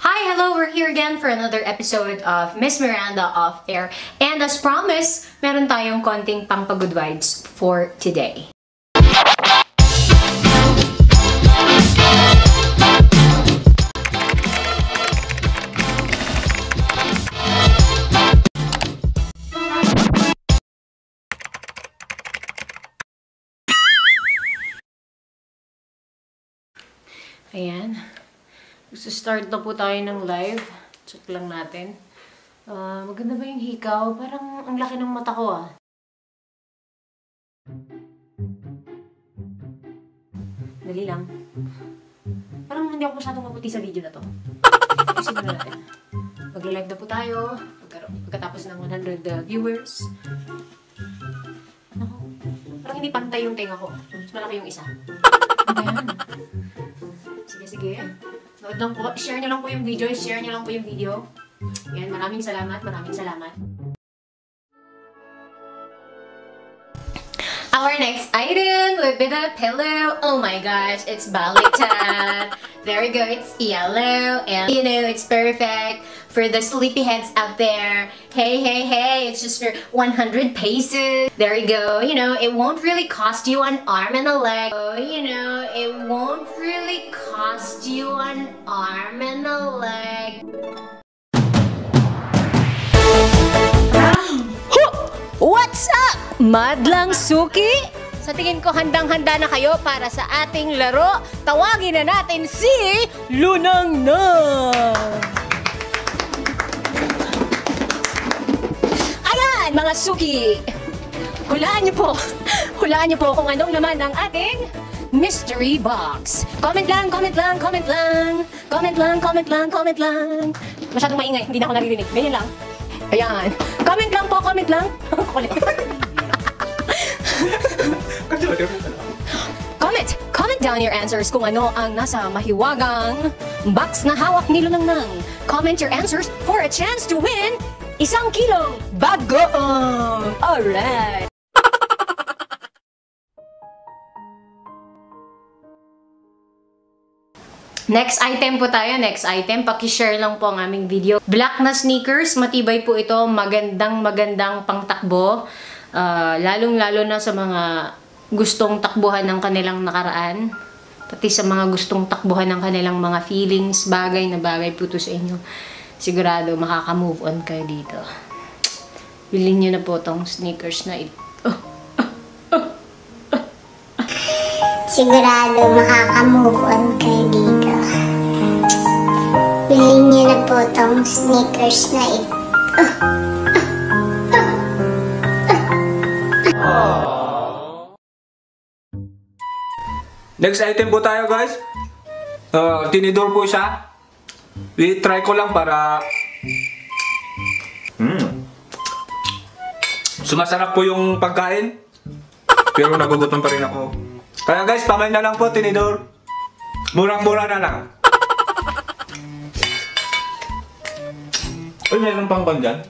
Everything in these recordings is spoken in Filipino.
Hi, hello, we're here again for another episode of Miss Miranda Off Air. And as promised, meron tayong konting pang-good vibes for today. Ayan. Gusto start na po tayo ng live. Check lang natin. Maganda ba yung hikaw? Parang ang laki ng mata ko ah. Dali lang. Parang hindi ako masyadong maputi sa video na to. Isipan na natin. Magla-live na po tayo. Pagkatapos ng 100 viewers. Naku, parang hindi pantay yung tenga ko. Mas malaki yung isa. Ayan. Sige. Nood lang po. Share nyo lang po yung video. Ayan, maraming salamat. Our next item would be the pillow. Oh my gosh, it's baliktad. There we go, it's yellow. And you know, it's perfect for the sleepyheads out there. Hey, it's just for 100 pesos. There you go. You know, it won't really cost you an arm and a leg. You know, it won't really cost you an arm and a leg. What's up, Madlang Suki? Sa tingin ko handang-handa na kayo para sa ating laro. Tawagin na natin si Lunang Na! Ayan, mga Suki! Hulaan niyo po kung anong laman ng ating mystery box. Comment lang. Masyadong maingay, hindi na ako naririnig. Ganyan lang. Ayan. Comment lang. Comment down your answers kung ano ang nasa mahiwagang box na hawak ni Lunang Nang. Comment your answers for a chance to win 1 kilong bagoong. Alright. Next item po tayo. Paki-share lang po ang aming video. Black na sneakers. Matibay po ito. Magandang pangtakbo. Lalong-lalo na sa mga gustong takbuhan ng kanilang nakaraan. Pati sa mga gustong takbuhan ng kanilang mga feelings. Bagay na bagay po ito sa inyo. Sigurado makaka-move on kayo dito. Bilhin nyo na po tong sneakers na ito. Sigurado makaka-move on kayo dito. Bilhin niyo na po tong sneakers na ito. Next item po tayo, guys. Tinidor po siya. I-try ko lang para sumasarap po yung pagkain. Pero nagugutom pa rin ako. Kaya guys, pamay na lang po, tinidor. Murang-mura na lang. Uy, mayroon pang dyan.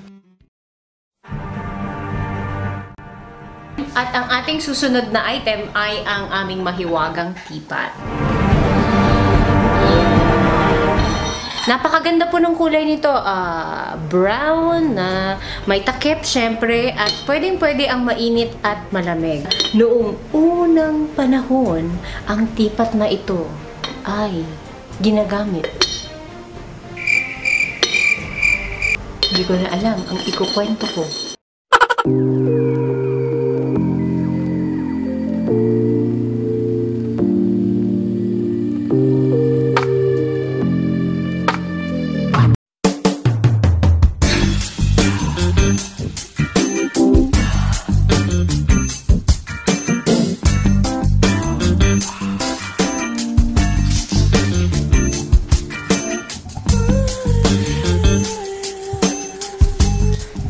At ang ating susunod na item ay ang aming mahiwagang teapot. Napakaganda po ng kulay nito. Brown na may takip syempre at pwedeng-pwede ang mainit at malamig. Noong unang panahon, ang teapot na ito ay ginagamit. Hindi ko na alam ang ikukwento ko.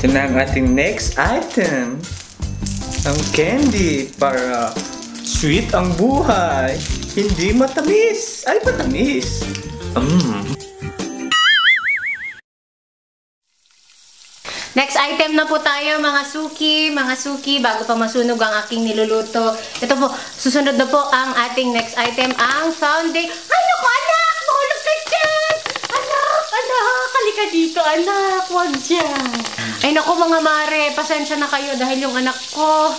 Ito na ang ating next item. Ang candy para sweet ang buhay. Hindi matamis. Ay, matamis. Next item na po tayo, mga suki, bago pa masunog ang aking niluluto. Ito po, susunod na po ang ating next item, ang foundation. Ay, naku, anak! Mahulog ka dyan! Anak! ka dito, anak. Huwag dyan. Ay, naku mga mare. Pasensya na kayo dahil yung anak ko.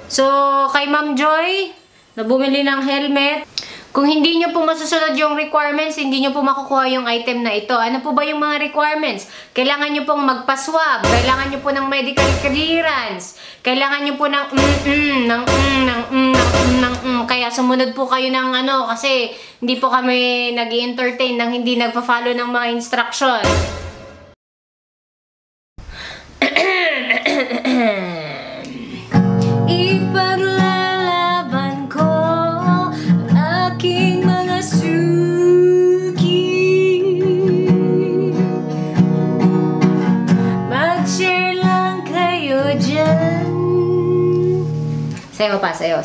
So, kay Ma'am Joy, na bumili ng helmet. Kung hindi nyo po masusunod yung requirements, hindi nyo po makukuha yung item na ito. Ano po ba yung mga requirements? Kailangan nyo pong magpa-swab. Kailangan nyo po ng medical clearance. Kailangan nyo po ng Kaya sumunod po kayo ng ano, kasi hindi po kami nag-i-entertain ng hindi nagpa-follow ng mga instruction. Ipaglalaban ko ang aking mga suki. Mag-share lang kayo dyan. Sayo pa, sayo.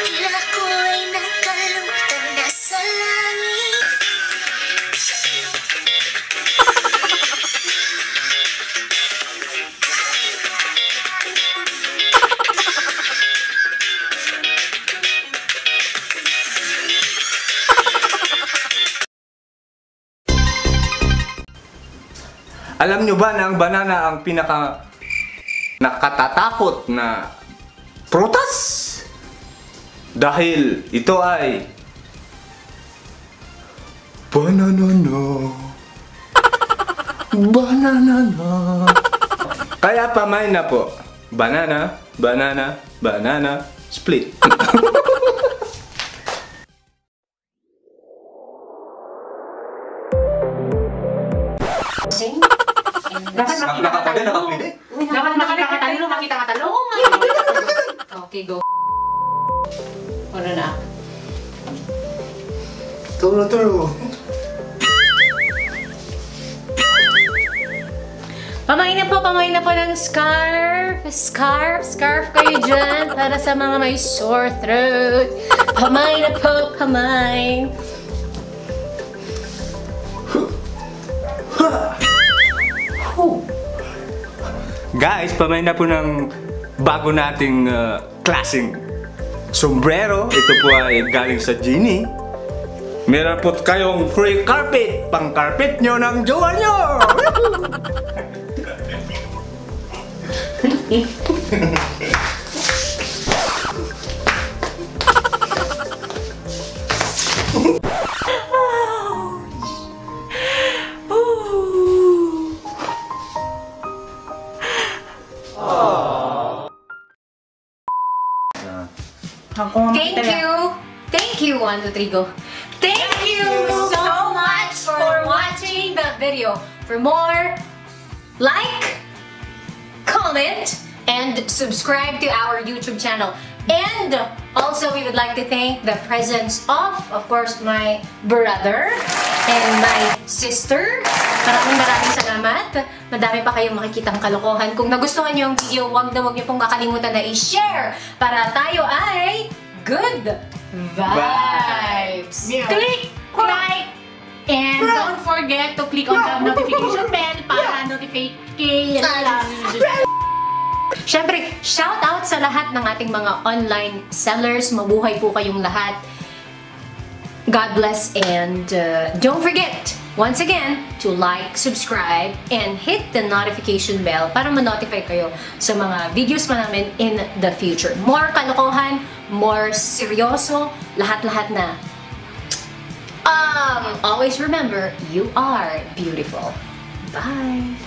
Tila ko ay nakalutang nasa langit. Alam nyo ba na ang banana ang pinaka nakatatakot na prutas? Dahil ito ay banana na. Banana na. Kaya pamain na po. Banana, banana, banana, split. Sing? Dapat Nakapwede? Dapat nakatalo, makita ka talo. Okay, go. Ano na? Tulo. Pamain na po ng scarf. Scarf kayo dyan para sa mga may sore throat. Pamain na po. Guys, pamain na po ng bago nating klaseng sombrero. Ito po ay galing sa Genie. Meron po kayong free carpet. Pang carpet nyo ng jowa nyo. Thank you, 1, 2, 3, go. Thank you so much for watching the video. For more, like, comment, and subscribe to our YouTube channel. And also, we would like to thank the presence of course, my brother and my sister. Maraming salamat. Madami pa kayong makikitang kalokohan. Kung nagustuhan niyo ang video, wag niyo pong kakalimutan na i-share para tayo ay good vibes. Yeah. Click like And don't forget to click on the notification bell para notification. Siyempre, shout out sa lahat ng ating mga online sellers. Mabuhay po kayong lahat. God bless, and don't forget, once again, to like, subscribe, and hit the notification bell para ma-notify kayo sa mga videos pa namin in the future. More kalokohan, more seryoso, lahat-lahat na. Always remember, you are beautiful. Bye!